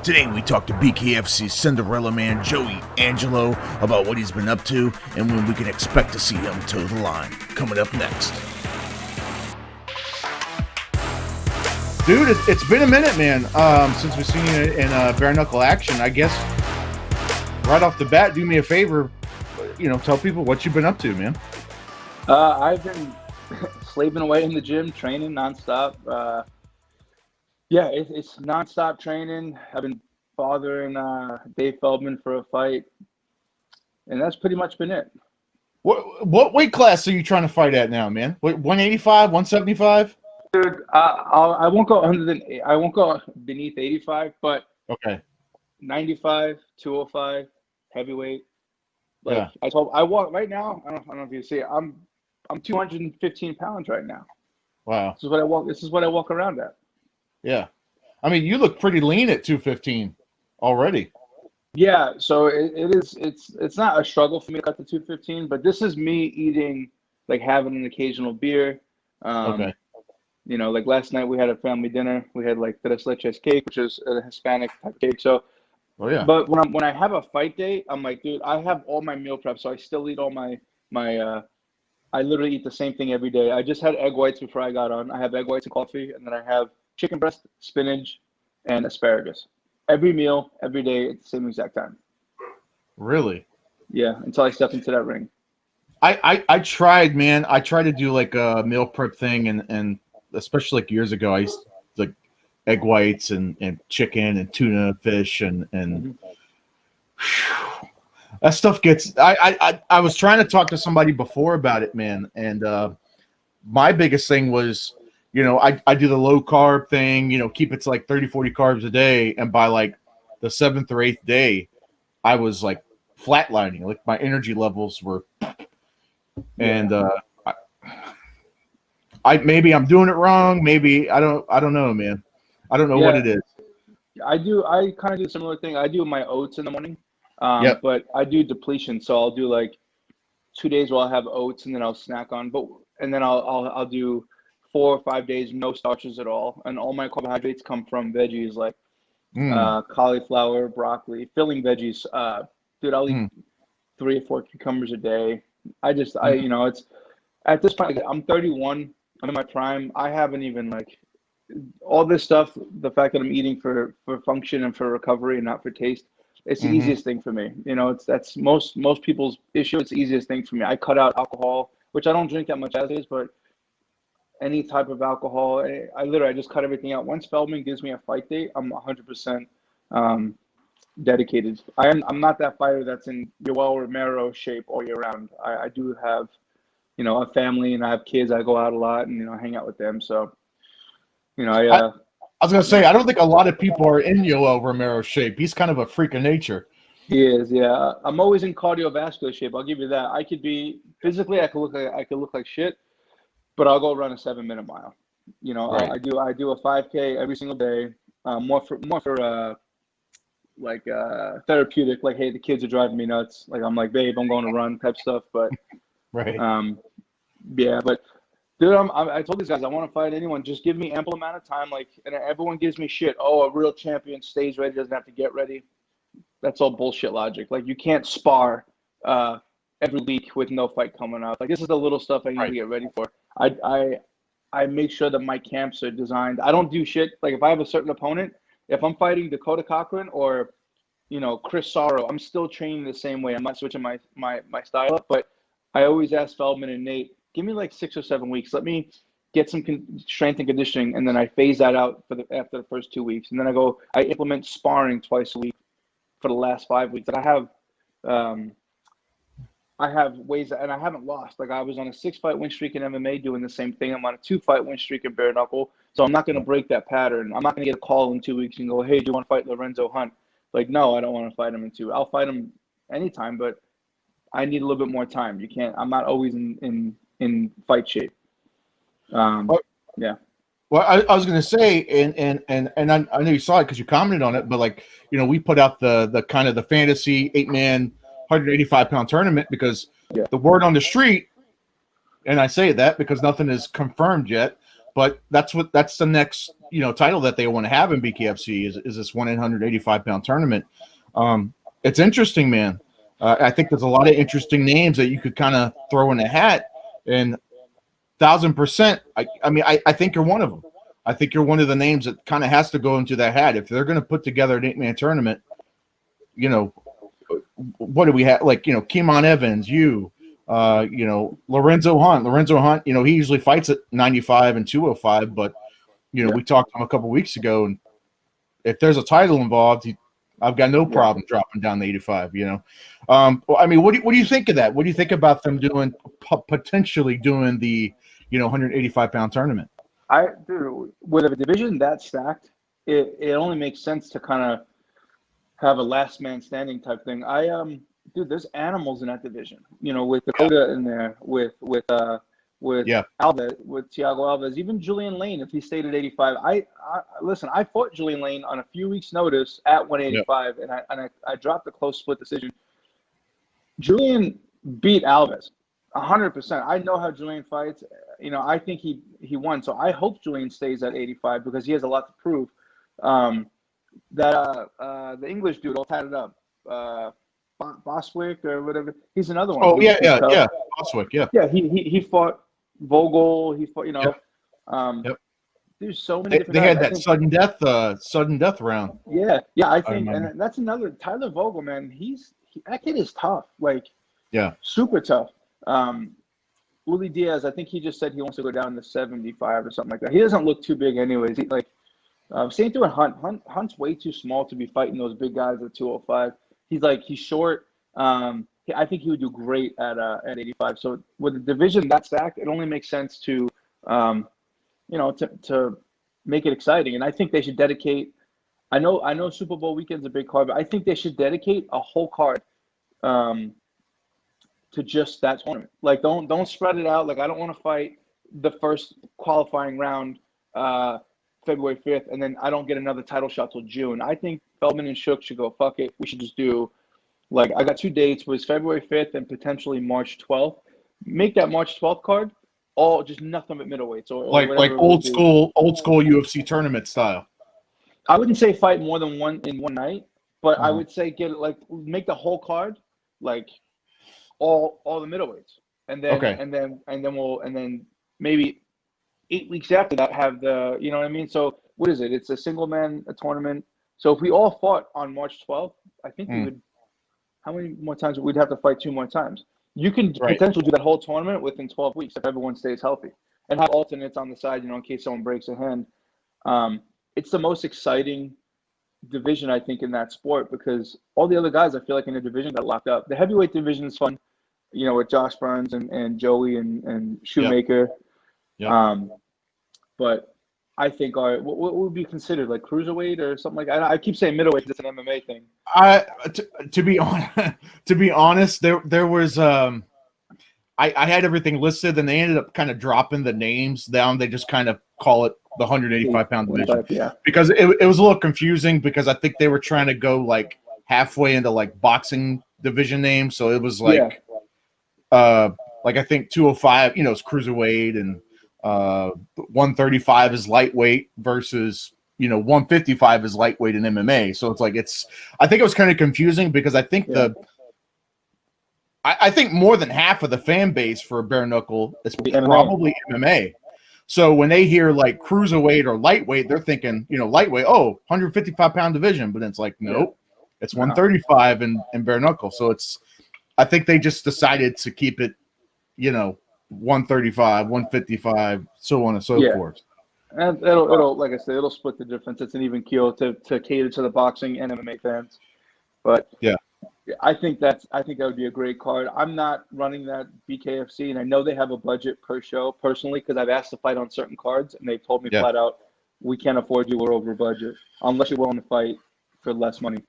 Today we talk to BKFC Cinderella man Joey Angelo about what he's been up to and when we can expect to see him toe the line. Coming up next. Dude, it's been a minute, man, since we've seen you in bare knuckle action. I guess right off the bat, do me a favor, tell people what you've been up to, man. I've been slaving away in the gym, training nonstop. It's nonstop training. I've been bothering Dave Feldman for a fight, and that's pretty much been it. What weight class are you trying to fight at now, man? 185, 175? Dude, I won't go I won't go beneath 85, but okay, 95, 205, heavyweight. Yeah. I walk right now. I don't know if you see it. I'm 215 pounds right now. Wow. This is what I walk around at. Yeah. I mean, you look pretty lean at 215 already. Yeah, so it's not a struggle for me to cut to 215, but this is me eating, like having an occasional beer. Okay. Like last night we had a family dinner. We had like tres leches cake, which is a Hispanic type cake. So, oh yeah. But when I have a fight day, I'm like, dude, I have all my meal prep, so I still eat all my I literally eat the same thing every day. I just had egg whites before I got on. I have egg whites and coffee, and then I have chicken breast, spinach, and asparagus. Every meal, every day at the same exact time. Really? Yeah, until I step into that ring. I tried, man. I tried to do like a meal prep thing, and especially like years ago, I used to, like egg whites and chicken and tuna fish and that stuff gets. I was trying to talk to somebody before about it, man, and my biggest thing was, I do the low carb thing, keep it to like 30, 40 carbs a day, and by like the 7th or 8th day, I was like flatlining, like my energy levels were, and maybe I'm doing it wrong. Maybe I don't know, man. I don't know what it is. I kind of do a similar thing. I do my oats in the morning, Yep. but I do depletion. So I'll do like 2 days where I'll have oats and then I'll snack on, and then I'll do 4 or 5 days no starches at all, and all my carbohydrates come from veggies like cauliflower, broccoli, filling veggies. Dude, I'll eat 3 or 4 cucumbers a day. It's at this point, I'm 31. I'm in my prime. I haven't even like all this stuff. The fact that I'm eating for function and for recovery and not for taste, it's the easiest thing for me. That's most people's issue. It's the easiest thing for me. I cut out alcohol, which I don't drink that much as is, but any type of alcohol, I just cut everything out. Once Feldman gives me a fight date, I'm 100% dedicated. I'm not that fighter that's in Yoel Romero shape all year round. I do have, a family and I have kids. I go out a lot and hang out with them. So, I was gonna say, I don't think a lot of people are in Yoel Romero's shape. He's kind of a freak of nature. He is, yeah. I'm always in cardiovascular shape. I'll give you that. I could be physically, I could look like shit, but I'll go run a 7-minute mile. Right. I do a 5K every single day. More for therapeutic. Like, hey, the kids are driving me nuts. Like, I'm like, babe, I'm going to run type stuff. But Right. but dude, I told these guys I want to fight anyone. Just give me ample amount of time. Like, and everyone gives me shit. Oh, a real champion stays ready, doesn't have to get ready. That's all bullshit logic. Like, you can't spar every week with no fight coming up. Like, this is the little stuff I need to get ready for. I make sure that my camps are designed. I don't do shit. Like, if I have a certain opponent, if I'm fighting Dakota Cochran or, Chris Sorrow, I'm still training the same way. I'm not switching my style up. But I always ask Feldman and Nate, give me like 6 or 7 weeks. Let me get some strength and conditioning, and then I phase that out after the first 2 weeks. And then I implement sparring twice a week for the last 5 weeks. And I have ways, and I haven't lost. Like, I was on a 6-fight win streak in MMA doing the same thing. I'm on a 2-fight win streak in bare knuckle. So I'm not going to break that pattern. I'm not going to get a call in 2 weeks and go, hey, do you want to fight Lorenzo Hunt? Like, no, I don't want to fight him in 2. I'll fight him anytime, but I need a little bit more time. I'm not always in fight shape. Yeah. Well, I was going to say, and I know you saw it because you commented on it, but like, we put out the kind of the fantasy 8-man 185-pound tournament because the word on the street, and I say that because nothing is confirmed yet, But that's the next title that they want to have in BKFC is this 185-pound tournament. It's interesting, man. I think there's a lot of interesting names that you could kind of throw in a hat, and 1,000%. I think you're one of them. I think you're one of the names that kind of has to go into that hat if they're going to put together an 8-man tournament. What do we have? Like, Keemon Evans, Lorenzo Hunt. Lorenzo Hunt, he usually fights at 95 and 205, but we talked to him a couple weeks ago, and if there's a title involved, I've got no problem dropping down to 85. What do you think of that? What do you think about them potentially doing the 185-pound tournament? Dude, with a division that stacked, it only makes sense to kind of have a last man standing type thing. Dude, there's animals in that division. With Dakota in there, with Alves, with Thiago Alves, even Julian Lane if he stayed at 85. Listen, I fought Julian Lane on a few weeks' notice at 185, and I dropped a close split decision. Julian beat Alves 100%. I know how Julian fights. I think he won. So I hope Julian stays at 85 because he has a lot to prove. The English dude all tatted up, Boswick or whatever. He's another one. Oh, yeah. Boswick, yeah. Yeah, he fought Vogel. He fought, Yep. There's so many different They had guys. that sudden death round. Yeah, I think, and that's another Tyler Vogel, man. That kid is tough, super tough. Uli Diaz, I think he just said he wants to go down to 75 or something like that. He doesn't look too big, anyways. Same thing with Hunt. Hunt's way too small to be fighting those big guys at 205. He's short. I think he would do great at 85. So with the division that stacked, it only makes sense to to make it exciting. And I think they should dedicate. I know Super Bowl weekend's a big card, but I think they should dedicate a whole card to just that tournament. Like, don't spread it out. Like, I don't want to fight the first qualifying round February 5th, and then I don't get another title shot till June. I think Feldman and Shook should go, fuck it. We should just do, I got 2 dates, was February 5th and potentially March 12th. Make that March 12th card all just nothing but middleweights. Or like old school UFC tournament style. I wouldn't say fight more than one in one night, but I would say make the whole card all the middleweights, and then maybe 8 weeks after that have the what I mean. So what is it? It's a single man tournament. So if we all fought on March 12th, I think we would. How many more times we'd have to fight 2 more times? You can potentially do that whole tournament within 12 weeks if everyone stays healthy, and have alternates on the side, in case someone breaks a hand. It's the most exciting division, I think, in that sport, because all the other guys, I feel like, in the division got locked up. The heavyweight division is fun, with Josh Burns and Joey and Shoemaker. Yeah. But I think what would be considered, like cruiserweight or something like that? I keep saying middleweight because it's an MMA thing. To be honest, there was I had everything listed, and they ended up kind of dropping the names down. They just kind of call it the 185-pound division. Yeah. Because it was a little confusing, because I think they were trying to go halfway into boxing division names. So it was I think 205, is cruiserweight, and 135 is lightweight versus 155 is lightweight in MMA. So I think it was kind of confusing, because I think I think more than half of the fan base for bare knuckle is probably MMA. So when they hear cruiserweight or lightweight, they're thinking, lightweight, 155-pound division. But it's nope, it's 135 in bare knuckle. So I think they just decided to keep it, 135, 155, so on and so forth. And it'll like I said, it'll split the difference. It's an even keel to cater to the boxing and MMA fans. But I think that would be a great card. I'm not running that BKFC, and I know they have a budget per show personally, because I've asked to fight on certain cards, and they've told me flat out, we can't afford you, we're over budget, unless you're willing to fight for less money.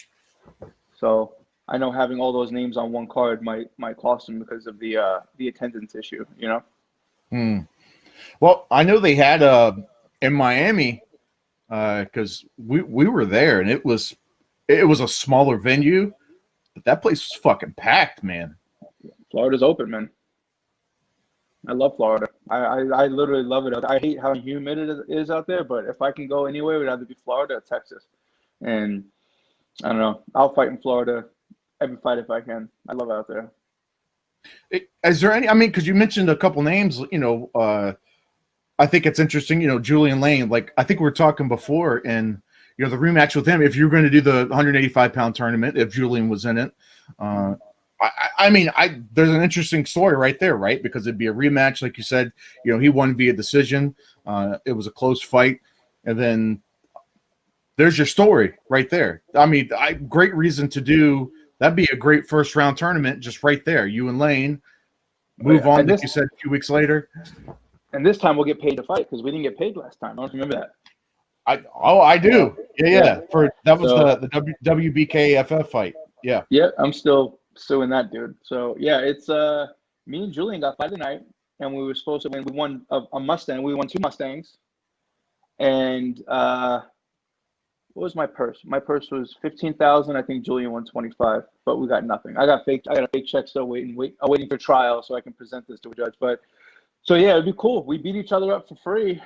So I know having all those names on one card might cost them because of the attendance issue, Well, I know they had in Miami, because we were there, and it was a smaller venue, but that place was fucking packed, man. Florida's open, man. I love Florida. I literally love it. I hate how humid it is out there, but if I can go anywhere, it would either be Florida or Texas. And I don't know. I'll fight in Florida every fight if I can. I love it out there. Is there any? I mean, because you mentioned a couple names. I think it's interesting. Julian Lane. Like I think we were talking before, and the rematch with him. If you're going to do the 185-pound tournament, if Julian was in it, there's an interesting story right there, right? Because it'd be a rematch, like you said. He won via decision. It was a close fight, and then there's your story right there. I mean, great reason to do. That'd be a great first round tournament, just right there. You and Lane move on, like you said, a few weeks later. And this time we'll get paid to fight because we didn't get paid last time. I don't remember that. I do. Yeah. That was the WBKFF fight. Yeah. Yeah, I'm still suing that dude. So yeah, it's me and Julian got fight tonight, and we were supposed to win. We won a Mustang. We won 2 Mustangs, and what was my purse? My purse was 15,000. I think Julian won 25, but we got nothing. I got a fake check still waiting for trial so I can present this to a judge. But so yeah, it'd be cool. We beat each other up for free.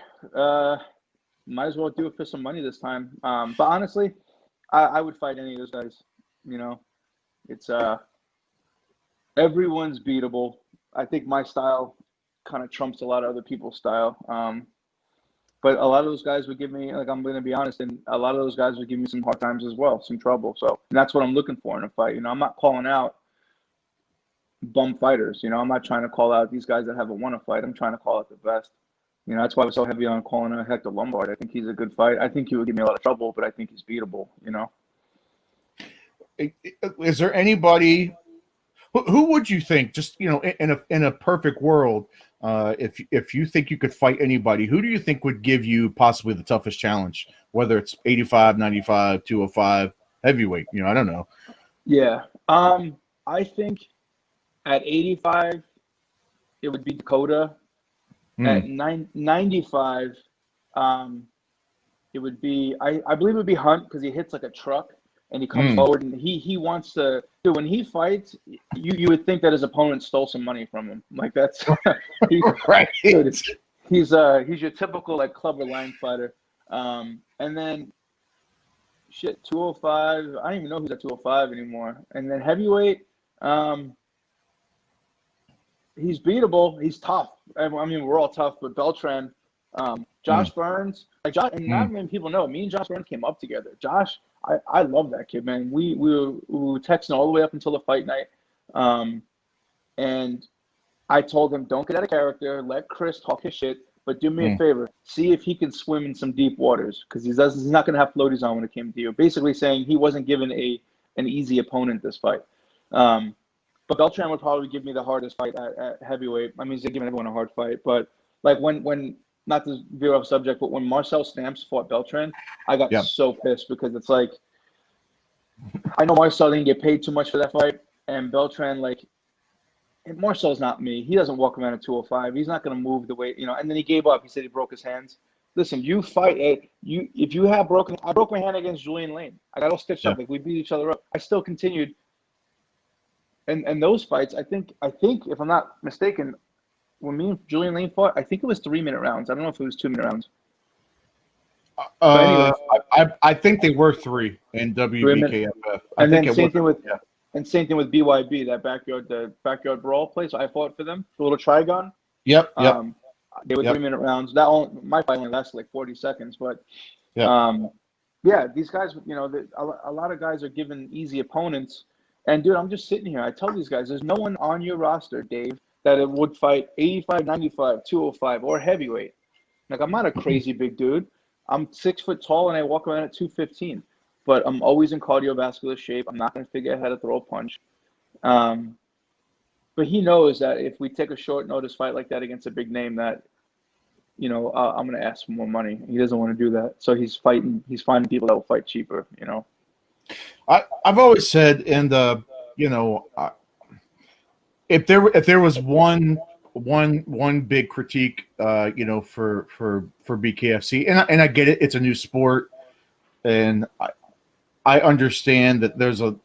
Might as well do it for some money this time. But honestly, I would fight any of those guys. It's everyone's beatable. I think my style kind of trumps a lot of other people's style. But a lot of those guys would give me, like, I'm going to be honest, and a lot of those guys would give me some hard times as well, some trouble. So and that's what I'm looking for in a fight. I'm not calling out bum fighters. I'm not trying to call out these guys that haven't won a fight. I'm trying to call out the best. That's why I was so heavy on calling out Hector Lombard. I think he's a good fight. I think he would give me a lot of trouble, but I think he's beatable. Is there anybody? Who would you think? Just in a perfect world, if you think you could fight anybody, who do you think would give you possibly the toughest challenge? Whether it's 85, 95, 205, heavyweight. I don't know. Yeah. I think at 85, it would be Dakota. At 95, it would be I believe it would be Hunt because he hits like a truck and he comes forward and he wants to. Dude, when he fights, you would think that his opponent stole some money from him. Like that's right. Dude, he's your typical like Clubber Lang fighter. And then 205. I don't even know who's at 205 anymore. And then heavyweight. He's beatable. He's tough. I mean, we're all tough, but Beltran, Josh Burns, and not many people know. Me and Josh Burns came up together. Josh, I love that kid, man. We were texting all the way up until the fight night, and I told him, don't get out of character. Let Chris talk his shit, but do me a favor. See if he can swim in some deep waters because he's not going to have floaties on when it came to you. Basically saying he wasn't given an easy opponent this fight. But Beltran would probably give me the hardest fight at heavyweight. I mean, he's giving everyone a hard fight. But, like, when not to veer off subject, but when Marcel Stamps fought Beltran, I got so pissed because it's like, I know Marcel didn't get paid too much for that fight. And Beltran, and Marcel's not me. He doesn't walk around at 205. He's not going to move the way, And then he gave up. He said he broke his hands. Listen, you fight. If you have I broke my hand against Julian Lane. I got all stitched up. Like, we beat each other up. I still continued. And those fights, I think if I'm not mistaken, when me and Julian Lane fought, I think it was 3-minute rounds. I don't know if it was 2-minute rounds. I think they were 3 in WBKFF. Same thing with BYB, that backyard brawl place. I fought for them, the little Trigon. Yep. They were 3-minute rounds. My fight only lasted like 40 seconds, but these guys, a lot of guys are given easy opponents. And, dude, I'm just sitting here. I tell these guys, there's no one on your roster, Dave, that would fight 85, 95, 205, or heavyweight. Like, I'm not a crazy big dude. I'm 6 foot tall, and I walk around at 215. But I'm always in cardiovascular shape. I'm not going to figure out how to throw a punch. But he knows that if we take a short notice fight like that against a big name that, I'm going to ask for more money. He doesn't want to do that. So he's finding people that will fight cheaper, I've always said, and if there was one big critique, for BKFC, and I get it, it's a new sport, and I understand that there's a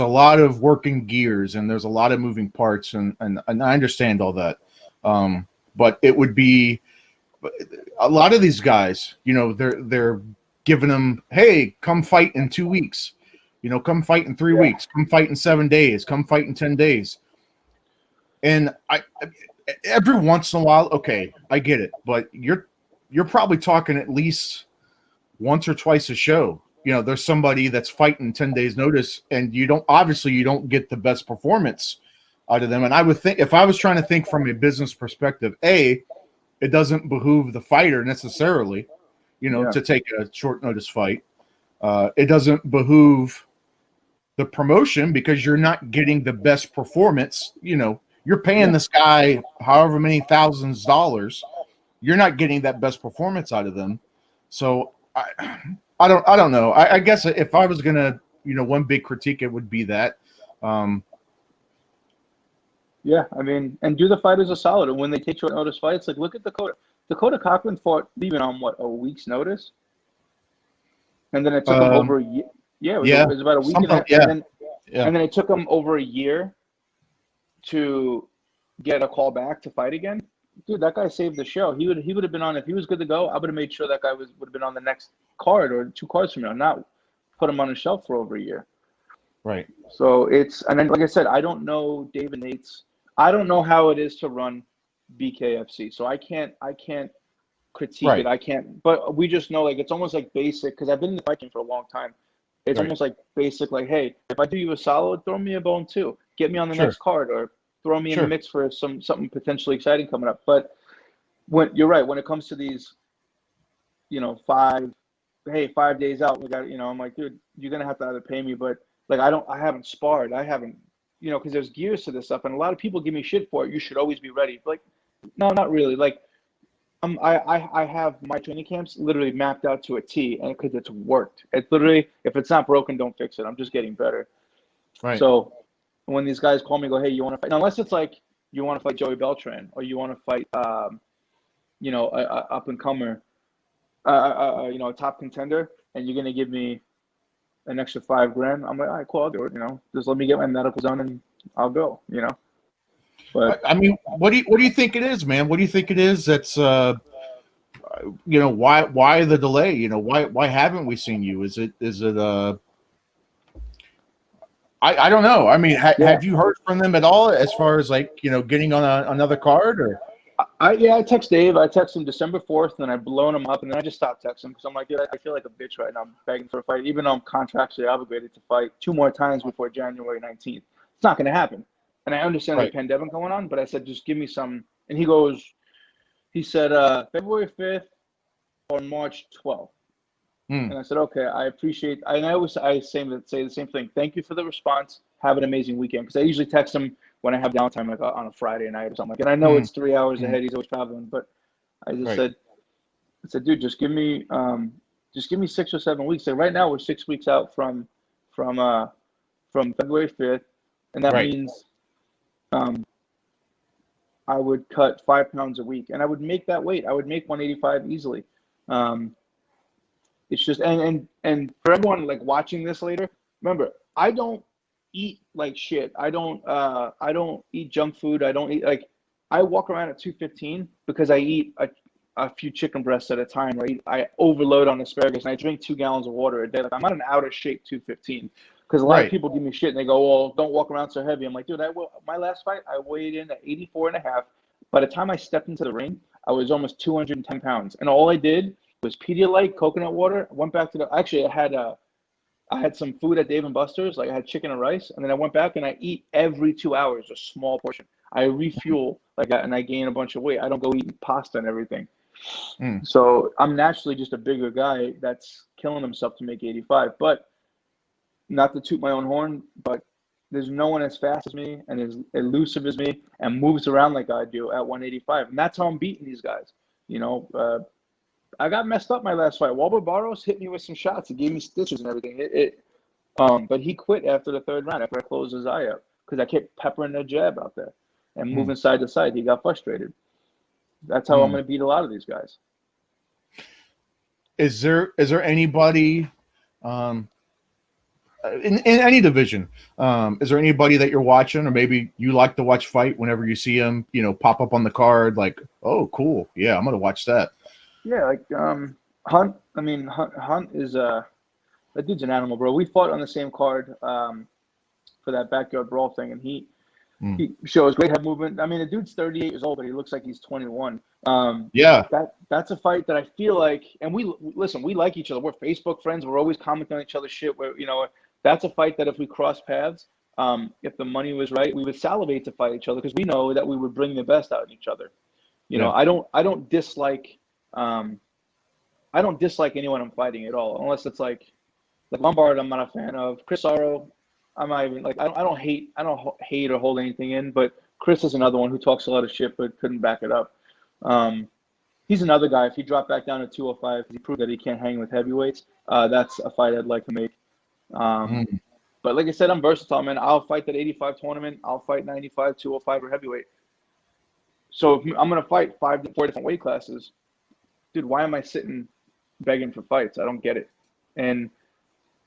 lot of working gears and there's a lot of moving parts, and I understand all that. but it would be a lot of these guys, they're giving them, hey, come fight in 2 weeks, come fight in 3 weeks, come fight in 7 days, come fight in 10 days. And every once in a while, okay, I get it, but you're probably talking at least once or twice a show. There's somebody that's fighting 10 days notice, and you don't get the best performance out of them. And I would think, if I was trying to think from a business perspective, it doesn't behoove the fighter necessarily, to take a short notice fight. It doesn't behoove the promotion because you're not getting the best performance. You're paying this guy however many thousands of dollars. You're not getting that best performance out of them. So I don't know. I guess if I was gonna, one big critique, it would be that. Yeah, I mean, and do the fighters a solid. And when they take short notice fights, like look at Dakota. Dakota Cochran fought even on a week's notice, and then it took him over a year. Yeah, it was about a week and a half. Yeah. And then it took him over a year to get a call back to fight again. Dude, that guy saved the show. He would have been on, if he was good to go. I would have made sure that guy would have been on the next card or 2 cards from now, not put him on a shelf for over a year. Right. So and then like I said, I don't know David Nate's. I don't know how it is to run BKFC, so I can't critique it. I can't, but we just know, like, it's almost like basic, because I've been in the fighting for a long time. It's almost like basic, like, hey, if I do you a solid, throw me a bone too. Get me on the next card, or throw me in the mix for something potentially exciting coming up. But when you're right, when it comes to these, 5 days out, we got, I'm like, dude, you're gonna have to either pay me, but like I haven't sparred, I haven't, because there's gears to this stuff, and a lot of people give me shit for it. You should always be ready. Like, no, not really. Like, I have my training camps literally mapped out to a T, and because it's worked. It's literally, if it's not broken, don't fix it. I'm just getting better. Right. So when these guys call me, go, hey, you want to fight? Unless it's like you want to fight Joey Beltran, or you want to fight, a up and comer, a top contender, and you're gonna give me an extra $5,000. I'm like, all right, cool, I'll do it. Just let me get my medical done, and I'll go. But I mean, what do you think it is, man? What do you think it is that's why the delay? Why haven't we seen you? Is it I don't know. I mean, have you heard from them at all as far as like, getting on another card? Or I text Dave. I text him December 4th, and I blown him up, and then I just stopped texting because I'm like, dude, I feel like a bitch right now. I'm begging for a fight, even though I'm contractually obligated to fight 2 more times before January 19th. It's not going to happen. And I understand the pandemic going on, but I said, just give me some. And he said, February 5th or March 12th. And I said, okay, I appreciate, and I say the same thing. Thank you for the response. Have an amazing weekend. Because I usually text him when I have downtime, like on a Friday night or something. Like, and I know it's 3 hours ahead. He's always traveling, but I just said, dude, just give me 6 or 7 weeks. So right now we're 6 weeks out from February 5th, and that means I would cut 5 pounds a week, and I would make that weight. I would make 185 easily. It's just, and for everyone like watching this later, remember, I don't eat like shit. I don't eat junk food. I don't eat, like, I walk around at 215 because I eat a few chicken breasts at a time, right? I overload on asparagus, and I drink 2 gallons of water a day. Like, I'm not an out of shape 215. Because a lot of people give me shit and they go, well, don't walk around so heavy. I'm like, dude, my last fight, I weighed in at 84 and a half. By the time I stepped into the ring, I was almost 210 pounds. And all I did was Pedialyte, coconut water. Went back to I had some food at Dave & Buster's. Like, I had chicken and rice. And then I went back and I eat every 2 hours, a small portion. I refuel and I gain a bunch of weight. I don't go eating pasta and everything. So I'm naturally just a bigger guy that's killing himself to make 85. But not to toot my own horn, but there's no one as fast as me and as elusive as me and moves around like I do at 185. And that's how I'm beating these guys. I got messed up my last fight. Walter Barros hit me with some shots. He gave me stitches and everything. But he quit after the 3rd round after I closed his eye up because I kept peppering a jab out there and moving side to side. He got frustrated. That's how I'm going to beat a lot of these guys. Is there anybody in any division. Is there anybody that you're watching, or maybe you like to watch fight whenever you see him, pop up on the card? Like, oh, cool, yeah, I'm gonna watch that. Yeah, like Hunt. I mean, Hunt is that dude's an animal, bro. We fought on the same card for that backyard brawl thing, and he shows great head movement. I mean, the dude's 38 years old, but he looks like he's 21. Yeah, that's a fight that I feel like, and we like each other. We're Facebook friends. We're always commenting on each other's shit. That's a fight that if we cross paths, if the money was right, we would salivate to fight each other because we know that we would bring the best out in each other. I don't dislike anyone I'm fighting at all, unless it's like Lombard. I'm not a fan of Chris Sorrow. I'm not even like I don't hate or hold anything in, but Chris is another one who talks a lot of shit but couldn't back it up. He's another guy. If he dropped back down to 205, he proved that he can't hang with heavyweights. That's a fight I'd like to make. But like I said, I'm versatile, man. I'll fight that 85 tournament. I'll fight 95, 205, or heavyweight. So if I'm gonna fight 4 different weight classes, dude, why am I sitting begging for fights? I don't get it. And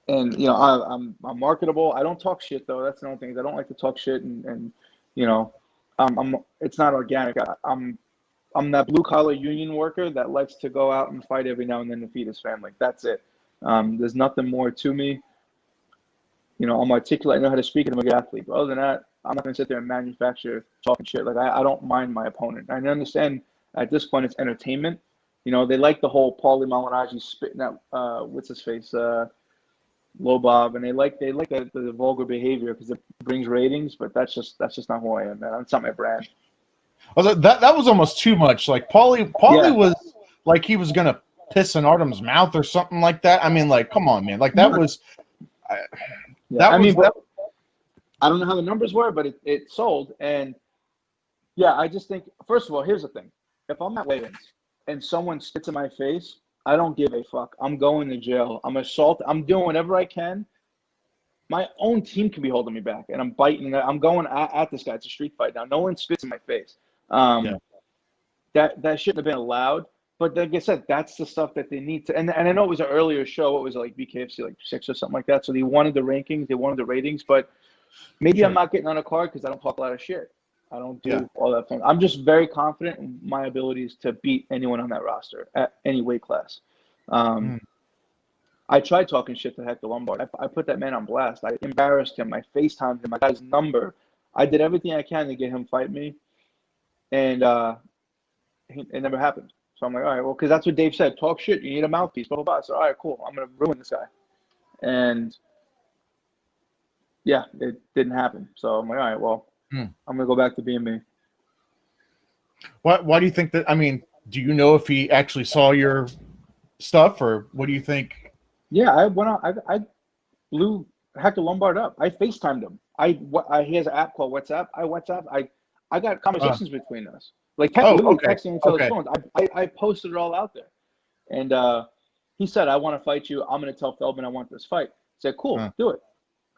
I'm marketable. I don't talk shit though. That's the only thing. I don't like to talk shit, and it's not organic. I'm that blue collar union worker that likes to go out and fight every now and then to feed his family. That's it. There's nothing more to me. I'm articulate. I know how to speak, and I'm a good athlete. But other than that, I'm not gonna sit there and manufacture talking shit. Like I don't mind my opponent. I understand at this point it's entertainment. They like the whole Paulie Malignaggi spitting out what's his face, Lobov, and they like the vulgar behavior because it brings ratings. But that's just not who I am, man. That's not my brand. That was almost too much. Like Paulie was like he was gonna piss in Artem's mouth or something like that. I mean, like, come on, man. Like that was. I don't know how the numbers were, but it sold. And yeah, I just think, first of all, here's the thing. If I'm at weigh-ins and someone spits in my face, I don't give a fuck. I'm going to jail. I'm assaulted. I'm doing whatever I can. My own team can be holding me back, and I'm biting. I'm going at this guy. It's a street fight now. No one spits in my face. That shouldn't have been allowed. But like I said, that's the stuff that they need to. And I know it was an earlier show. It was like BKFC, like 6 or something like that. So they wanted the rankings, they wanted the ratings. But maybe I'm not getting on a card because I don't talk a lot of shit. I don't do all that thing. I'm just very confident in my abilities to beat anyone on that roster at any weight class. I tried talking shit to Hector Lombard. I put that man on blast. I embarrassed him. I FaceTimed him. I got his number. I did everything I can to get him fight me. And it never happened. So I'm like, all right, well, because that's what Dave said. Talk shit. You need a mouthpiece. Blah, blah, blah. So, all right, cool. I'm going to ruin this guy. And, yeah, it didn't happen. So I'm like, all right, well, I'm going to go back to being me. Why do you think that? I mean, do you know if he actually saw your stuff, or what do you think? Yeah, I went out. I blew Hector Lombard up. I FaceTimed him. He has an app called WhatsApp. I got conversations between us. Like texting each other's phones. I posted it all out there. And he said, I want to fight you. I'm going to tell Feldman I want this fight. I said, cool, do it.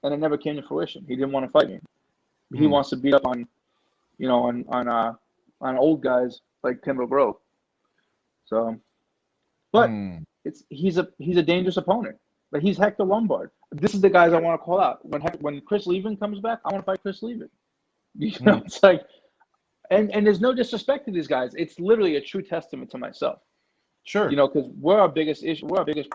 And it never came to fruition. He didn't want to fight me. He wants to beat up on, on old guys like Timber Grove. So, but he's a dangerous opponent. But he's Hector Lombard. This is the guys I want to call out. When Chris Levin comes back, I want to fight Chris Levin. It's like, and there's no disrespect to these guys. It's literally a true testament to myself. Sure. Because we're our biggest issue. We're our biggest,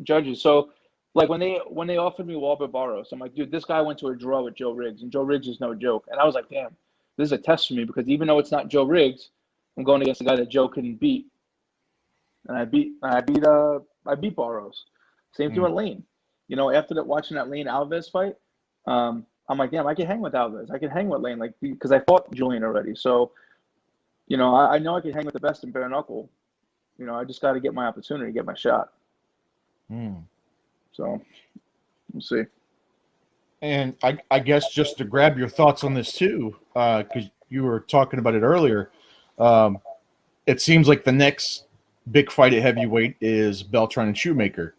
judges. So, like when they offered me Walter Barros, I'm like, dude, this guy went to a draw with Joe Riggs, and Joe Riggs is no joke. And I was like, damn, this is a test for me because even though it's not Joe Riggs, I'm going against a guy that Joe couldn't beat. And I beat Barros. Same thing with Lane. After watching that Lane Alves fight, I'm like, damn, I can hang with Alves. I can hang with Lane, because I fought Julian already. So, I know I can hang with the best in bare knuckle. I just got to get my opportunity, get my shot. So, we'll see. And I guess just to grab your thoughts on this too, because you were talking about it earlier, it seems like the next big fight at heavyweight is Beltran and Shoemaker.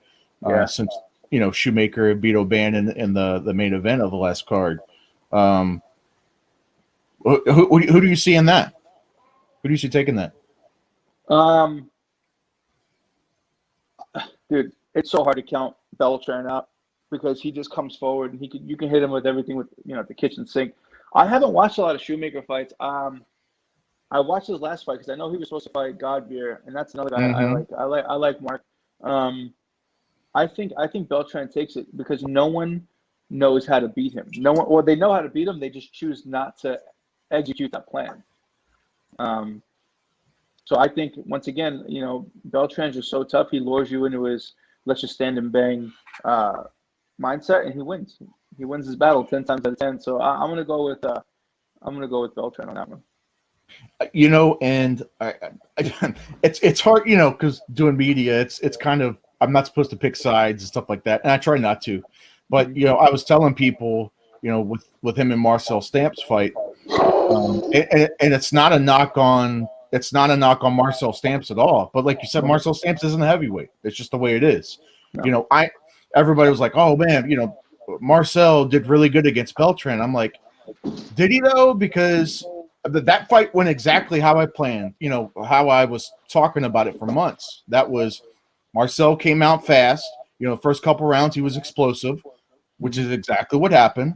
Since Shoemaker beat O'Bannon in the main event of the last card. Who do you see in that? Who do you see taking that? Dude, it's so hard to count Beltran out. because he just comes forward and you can hit him with everything with the kitchen sink. I haven't watched a lot of Shoemaker fights. I watched his last fight because I know he was supposed to fight Godbeer, and that's another guy I like. I like Mark. I think Beltran takes it because no one knows how to beat him. No one, or they know how to beat him. They just choose not to execute that plan. So I think once again, Beltran's just so tough. He lures you into his let's just stand and bang mindset, and he wins. He wins his battle 10 times out of 10. So I'm gonna go with Beltran on that one. And it's hard, because doing media, it's kind of, I'm not supposed to pick sides and stuff like that, and I try not to. But I was telling people, with him and Marcel Stamp's fight, and it's not a knock on Marcel Stamps at all. But like you said, Marcel Stamps isn't a heavyweight. It's just the way it is. No. Everybody was like, oh man, Marcel did really good against Beltran. I'm like, did he though? Because that fight went exactly how I planned, how I was talking about it for months. That was Marcel came out fast. First couple rounds, he was explosive, which is exactly what happened.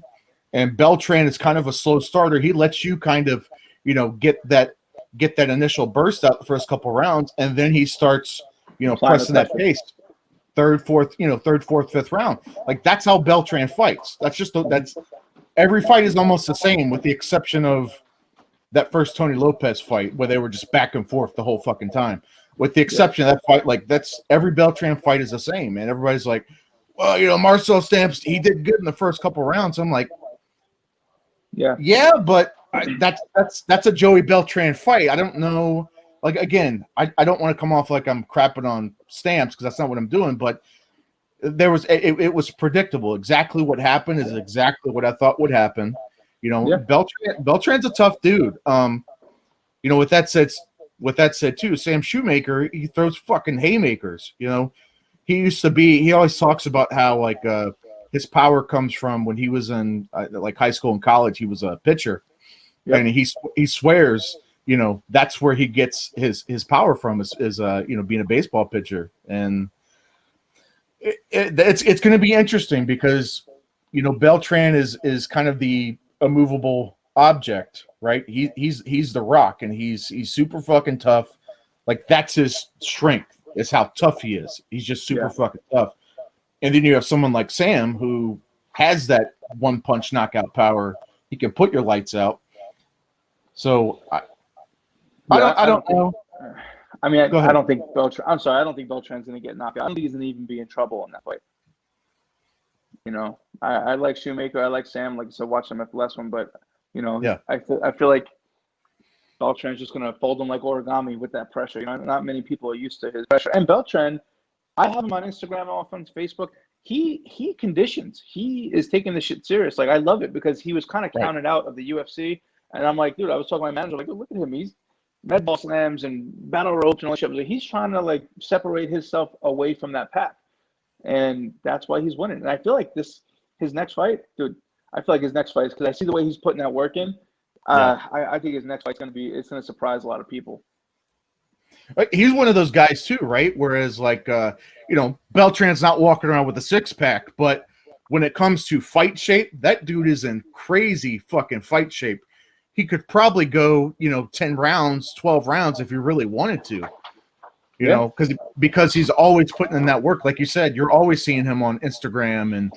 And Beltran is kind of a slow starter. He lets you kind of, get that initial burst out the first couple rounds, and then he starts, pressing that pace. Third, fourth, fifth round. Like that's how Beltran fights. That's every fight is almost the same, with the exception of that first Tony Lopez fight where they were just back and forth the whole fucking time. With the exception of that fight, like that's every Beltran fight is the same, and everybody's like, well, Marcel Stamps, he did good in the first couple rounds. I'm like, yeah, but that's a Joey Beltran fight. I don't know. Like again, I don't want to come off like I'm crapping on Stamps because that's not what I'm doing. But it was predictable. Exactly what happened is exactly what I thought would happen. Beltran's a tough dude. With that said too, Sam Shoemaker, he throws fucking haymakers. He always talks about how like his power comes from when he was in like high school and college. He was a pitcher, and he swears that's where he gets his power from is being a baseball pitcher. And it's going to be interesting because Beltran is kind of the immovable object, right? He's the Rock, and he's super fucking tough. Like that's his strength, is how tough he is. He's just super fucking tough. And then you have someone like Sam who has that one punch knockout power. He can put your lights out. So I don't know. I mean, I don't think Beltran. I'm sorry, I don't think Beltran's going to get knocked out. I don't think he's going to even be in trouble in that fight. I like Shoemaker. I like Sam. Like I said, watch him at the last one, but I feel like Beltran's just going to fold him like origami with that pressure. Not many people are used to his pressure. And Beltran, I have him on Instagram, off on Facebook. He conditions. He is taking this shit serious. Like I love it because he was kind of counted out of the UFC, and I'm like, dude, I was talking to my manager, like, look at him. He's med ball slams and battle ropes and all that shit. Like, he's trying to like separate himself away from that pack, and that's why he's winning. And I feel like his next fight, dude. I feel like his next fight is because I see the way he's putting that work in. I think his next fight's going to surprise a lot of people. He's one of those guys too, right? Whereas like, Beltran's not walking around with a six pack, but when it comes to fight shape, that dude is in crazy fucking fight shape. He could probably go, 10 rounds, 12 rounds if he really wanted to, because he's always putting in that work. Like you said, you're always seeing him on Instagram and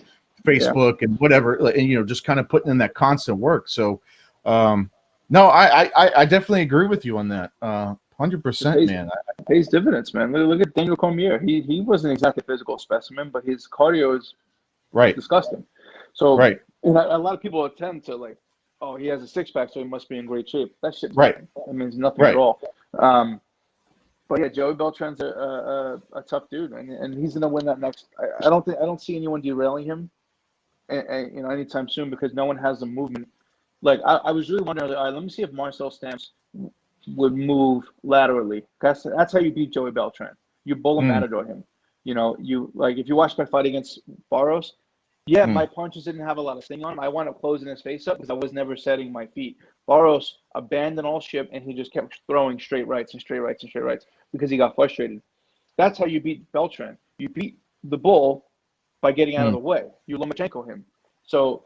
Facebook and whatever, and, just kind of putting in that constant work. So, no, I definitely agree with you on that. 100%, man. It pays dividends, man. Look at Daniel Cormier. He wasn't exactly a physical specimen, but his cardio is disgusting. So and a lot of people tend to like, oh, he has a six pack, so he must be in great shape. That shit's nothing. That means nothing at all. But yeah, Joey Beltran's a tough dude, and he's gonna win that next. I don't see anyone derailing him, anytime soon because no one has the movement. Like I was really wondering. All right, let me see if Marcel Stamps would move laterally. That's how you beat Joey Beltran. You bull and matador him. You like if you watch my fight against Barros, my punches didn't have a lot of sting on him. I wound up closing his face up because I was never setting my feet. Barros abandoned all shit and he just kept throwing straight rights and straight rights and straight rights because he got frustrated. That's how you beat Beltran. You beat the bull by getting out of the way. You Lomachenko him. So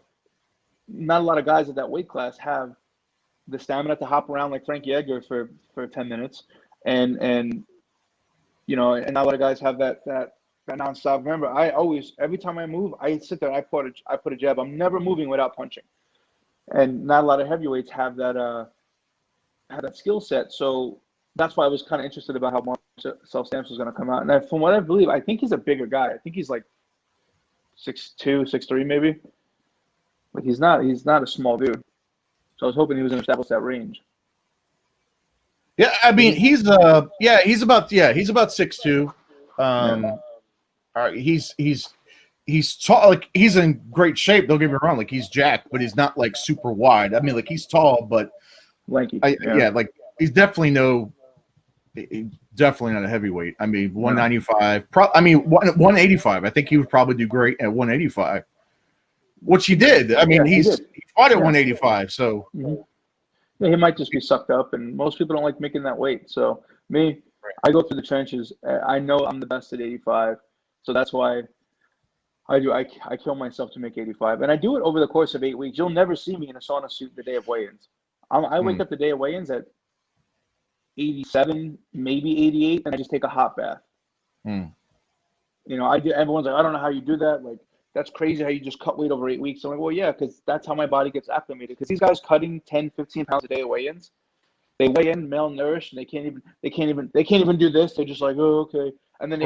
not a lot of guys at that weight class have the stamina to hop around like Frankie Edgar for 10 minutes, and you know, and not a lot of guys have that nonstop. Remember, I always, every time I move, I sit there and I put a jab. I'm never moving without punching, and not a lot of heavyweights have that skill set. So that's why I was kind of interested about how Marcel Stamps was going to come out. And from what I believe, I think he's a bigger guy. I think he's like 6'2", 6'3", maybe. Like he's not a small dude. So I was hoping he was going to establish that range. Yeah, I mean he's about 6'2". He's tall, like he's in great shape. Don't get me wrong, like he's jacked, but he's not like super wide. I mean, like he's tall, but lanky. Like he's definitely not a heavyweight. I mean, 195. 185. I think he would probably do great at 185. Which he did. I mean, he fought at 185. So yeah, he might just be sucked up, and most people don't like making that weight. So me, I go through the trenches. I know I'm the best at 85, so that's why I do. I kill myself to make 85, and I do it over the course of 8 weeks. You'll never see me in a sauna suit the day of weigh-ins. I wake up the day of weigh-ins at 87, maybe 88, and I just take a hot bath. You know, I do. Everyone's like, I don't know how you do that. Like, that's crazy how you just cut weight over 8 weeks. I'm like, well, yeah, because that's how my body gets acclimated. Because these guys cutting 10, 15 pounds a day of weigh-ins, they weigh in malnourished, and they can't even do this. They're just like, oh, okay, and then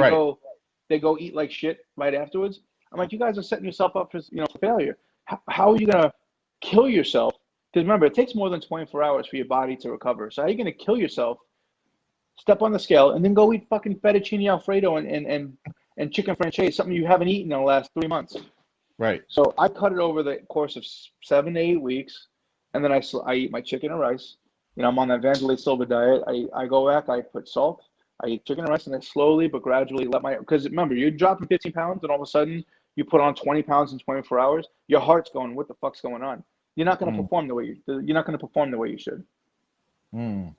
they go eat like shit right afterwards. I'm like, you guys are setting yourself up for failure. How are you gonna kill yourself? Because remember, it takes more than 24 hours for your body to recover. So how are you gonna kill yourself? Step on the scale and then go eat fucking fettuccine alfredo and chicken franchise, something you haven't eaten in the last 3 months. Right. So I cut it over the course of 7 to 8 weeks, and then I eat my chicken and rice. You know, I'm on that Vandelay Silva diet. I go back, I put salt, I eat chicken and rice, and then slowly but gradually because remember, you're dropping 15 pounds, and all of a sudden you put on 20 pounds in 24 hours. Your heart's going, what the fuck's going on? You're not going to perform the way you should.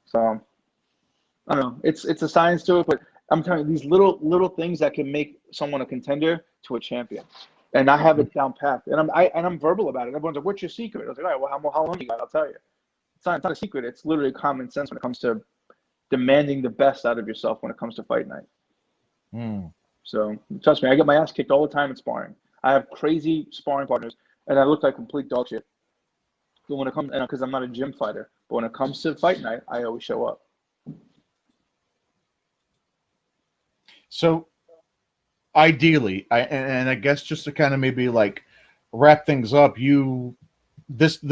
So I don't know. It's a science to it, but I'm telling you, these little things that can make someone a contender to a champion. And I have it down pat. And I'm verbal about it. Everyone's like, what's your secret? I was like, all right, well, how long you got? I'll tell you. It's not a secret. It's literally common sense when it comes to demanding the best out of yourself when it comes to fight night. So trust me, I get my ass kicked all the time in sparring. I have crazy sparring partners, and I look like complete dog shit. But when it comes, because I'm not a gym fighter, but when it comes to fight night, I always show up. So ideally, I guess just to kind of maybe like wrap things up, this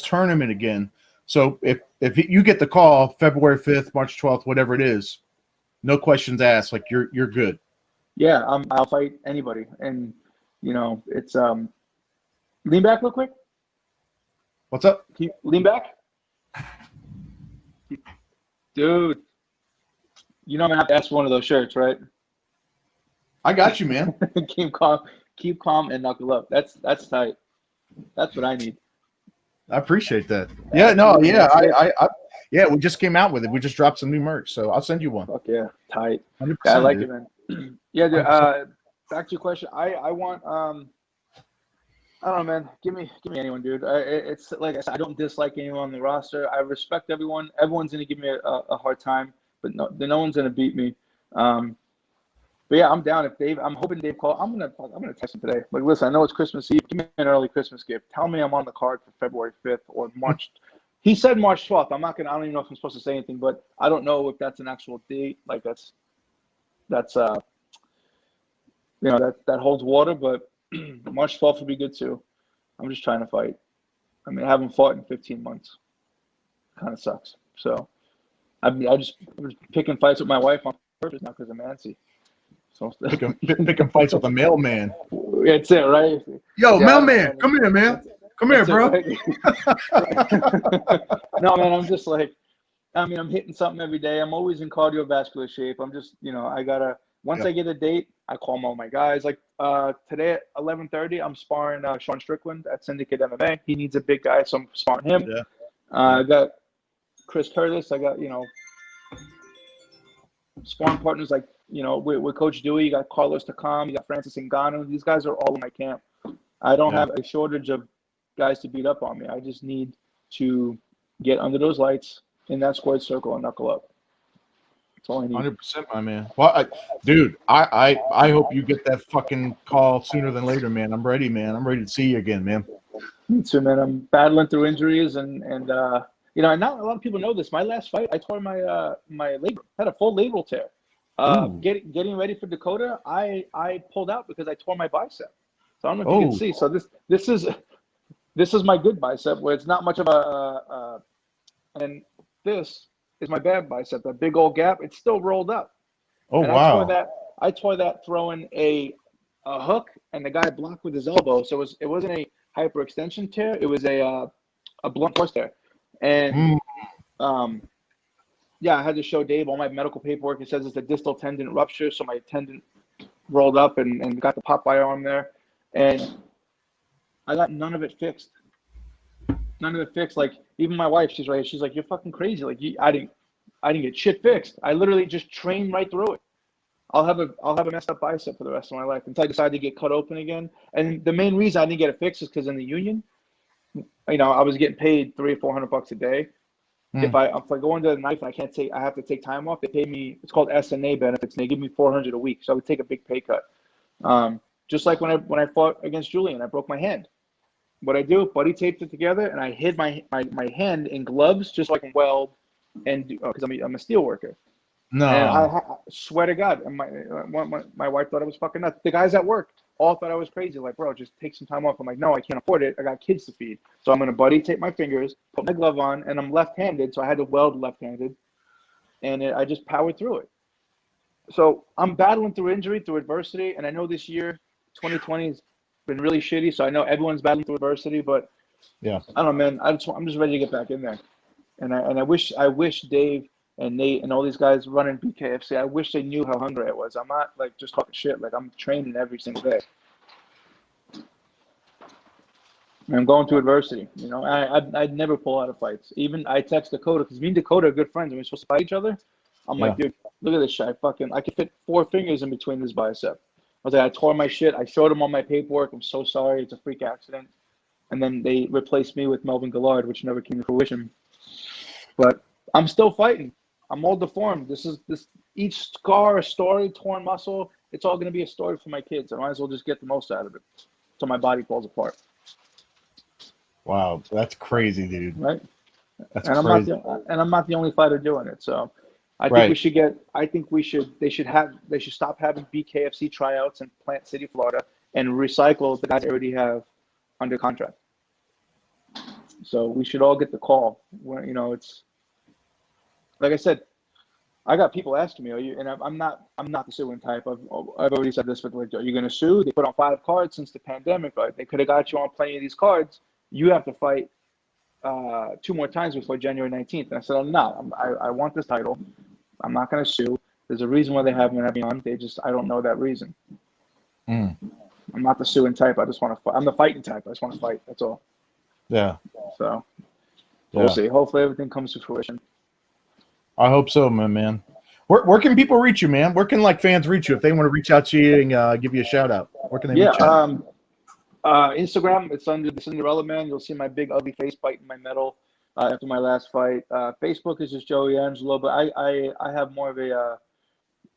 tournament again. So if you get the call February 5th, March 12th, whatever it is, no questions asked, like you're good. Yeah, I'll fight anybody, and it's lean back real quick. What's up? Can you lean back, dude? You know I'm gonna have to ask for one of those shirts, right? I got you, man. keep calm, and knuckle up. That's tight. That's what I need. I appreciate that. Yeah, no, yeah, I we just came out with it. We just dropped some new merch, so I'll send you one. Fuck yeah, tight. 100%, I like dude. it, man. Yeah, dude. Back to your question. I want I don't know, man. Give me anyone, dude. It's like I said, I don't dislike anyone on the roster. I respect everyone. Everyone's gonna give me a hard time, but no one's gonna beat me. But yeah, I'm down. I'm hoping Dave call. I'm gonna text him today. Like, listen, I know it's Christmas Eve. Give me an early Christmas gift. Tell me I'm on the card for February 5th or March. He said March 12th. I don't even know if I'm supposed to say anything, but I don't know if that's an actual date. Like that's that holds water. But March 12th would be good too. I'm just trying to fight. I mean, I haven't fought in 15 months. Kind of sucks. So I'm just picking fights with my wife on purpose now because of Nancy. So picking fights with a mailman. That's it, right? Yo, yeah, mailman, come here, man. Come here, bro. Right? No, man, I'm just like, I'm hitting something every day. I'm always in cardiovascular shape. I'm just, once I get a date, I call all my guys. Like today at 11:30, I'm sparring Sean Strickland at Syndicate MMA. He needs a big guy, so I'm sparring him. Yeah. I got Chris Curtis. I got, sparring partners like with Coach Dewey, you got Carlos Takam, you got Francis Ngannou. These guys are all in my camp. I don't have a shortage of guys to beat up on me. I just need to get under those lights in that squared circle and knuckle up. That's all I need. 100%, my man. Well, dude, I hope you get that fucking call sooner than later, man. I'm ready, man. I'm ready to see you again, man. Me too, man. I'm battling through injuries and and not a lot of people know this. My last fight, I tore my my labrum. Had a full labral tear. Getting ready for Dakota, I pulled out because I tore my bicep. So I don't know if you can see. So this is my good bicep where it's not much of a and this is my bad bicep. That big old gap, it's still rolled up. Oh, and wow. I tore that throwing a hook, and the guy blocked with his elbow. So it wasn't a hyperextension tear. It was a blunt force tear. And I had to show Dave all my medical paperwork. It says it's a distal tendon rupture, so my tendon rolled up and got the Popeye arm there. And I got none of it fixed. None of it fixed. Like, even my wife, she's right. She's like, "You're fucking crazy. Like, I didn't get shit fixed. I literally just trained right through it. I'll have a messed up bicep for the rest of my life until I decide to get cut open again." And the main reason I didn't get it fixed is because in the union, I was getting paid $300 or $400 a day. If I go into the knife and I have to take time off. They pay me. It's called SNA benefits, and they give me $400 a week. So I would take a big pay cut. Just like when I fought against Julian, I broke my hand. What I do, buddy taped it together, and I hid my hand in gloves just so I can weld, and because I'm a steel worker. No. And I swear to God, and my wife thought I was fucking nuts. The guys at work all thought I was crazy. Like, bro, just take some time off. I'm like, no, I can't afford it. I got kids to feed. So I'm going to buddy tape my fingers, put my glove on, and I'm left-handed, so I had to weld left-handed. And I just powered through it. So I'm battling through injury, through adversity, and I know this year, 2020, has been really shitty, so I know everyone's battling through adversity, but yeah, I don't know, man. I'm just ready to get back in there. And I wish Dave and Nate and all these guys running BKFC, I wish they knew how hungry I was. I'm not like just talking shit. Like, I'm training every single day. And I'm going through adversity. I'd never pull out of fights. Even I text Dakota, because me and Dakota are good friends and we're supposed to fight each other. I'm like, dude, look at this shit. I could fit 4 fingers in between this bicep. I was like, I tore my shit. I showed him on my paperwork. I'm so sorry. It's a freak accident. And then they replaced me with Melvin Gillard, which never came to fruition. But I'm still fighting. I'm all deformed. Each scar, a story, torn muscle, it's all going to be a story for my kids. I might as well just get the most out of it so my body falls apart. Wow, that's crazy, dude. Right? That's and crazy. I'm not the only fighter doing it. So I think they should stop having BKFC tryouts in Plant City, Florida, and recycle the guys they already have under contract. So we should all get the call. It's like I said, I got people asking me, "Are you?" And I'm not the suing type. I've already said this, but like, are you going to sue? They put on 5 cards since the pandemic. Right? They could have got you on plenty of these cards. You have to fight 2 more times before January 19th. And I said, I'm not. I want this title. I'm not going to sue. There's a reason why they haven't had me on. I don't know that reason. I'm not the suing type. I just want to fight. I'm the fighting type. I just want to fight. That's all. Yeah. So we'll see. Hopefully everything comes to fruition. I hope so, my man. Where can people reach you, man? Where can fans reach you if they want to reach out to you and give you a shout out? Where can they reach out? Instagram, it's under the Cinderella Man. You'll see my big ugly face biting my metal after my last fight. Facebook is just Joey Angelo, but I have more of a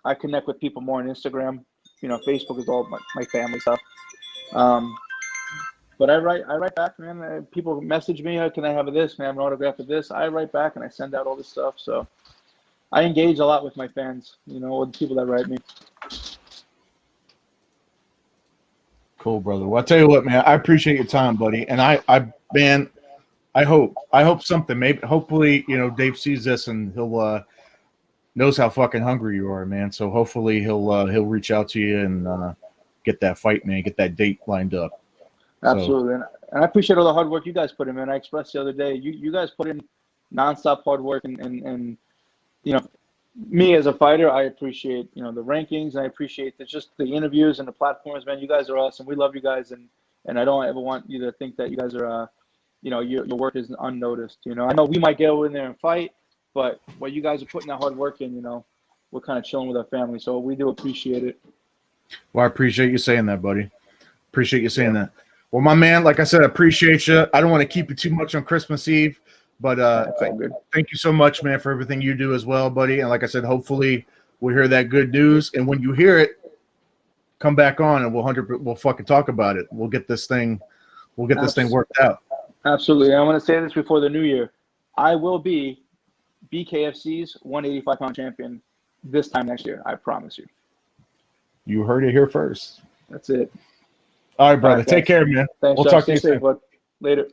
I connect with people more on Instagram. Facebook is all my family stuff. But I write back, man. People message me, can I have this? Can I have an autograph of this? I write back and I send out all this stuff. So I engage a lot with my fans, with the people that write me. Cool, brother. Well, I tell you what, man, I appreciate your time, buddy. And I hope something. Hopefully, Dave sees this and he'll knows how fucking hungry you are, man. So hopefully he'll reach out to you and get that fight, man. Get that date lined up. Absolutely, and I appreciate all the hard work you guys put in, man. I expressed the other day, you guys put in nonstop hard work, and me as a fighter, I appreciate the rankings, and I appreciate just the interviews and the platforms, man. You guys are awesome. We love you guys, and I don't ever want you to think that you guys are your work is unnoticed. I know we might get over in there and fight, but what you guys are putting that hard work in, we're kind of chilling with our family. So we do appreciate it. Well, I appreciate you saying that, buddy. Appreciate you saying that. Well, my man, like I said, I appreciate you. I don't want to keep you too much on Christmas Eve, but That's all good. thank you so much, man, for everything you do as well, buddy. And like I said, hopefully we'll hear that good news. And when you hear it, come back on and we'll fucking talk about it. We'll get this thing worked out. Absolutely. I want to say this before the new year. I will be BKFC's 185-pound champion this time next year. I promise you. You heard it here first. That's it. All right, brother. All right, Take care, man. Thanks, We'll Josh. talk to Stay you safe, soon. bud. Later.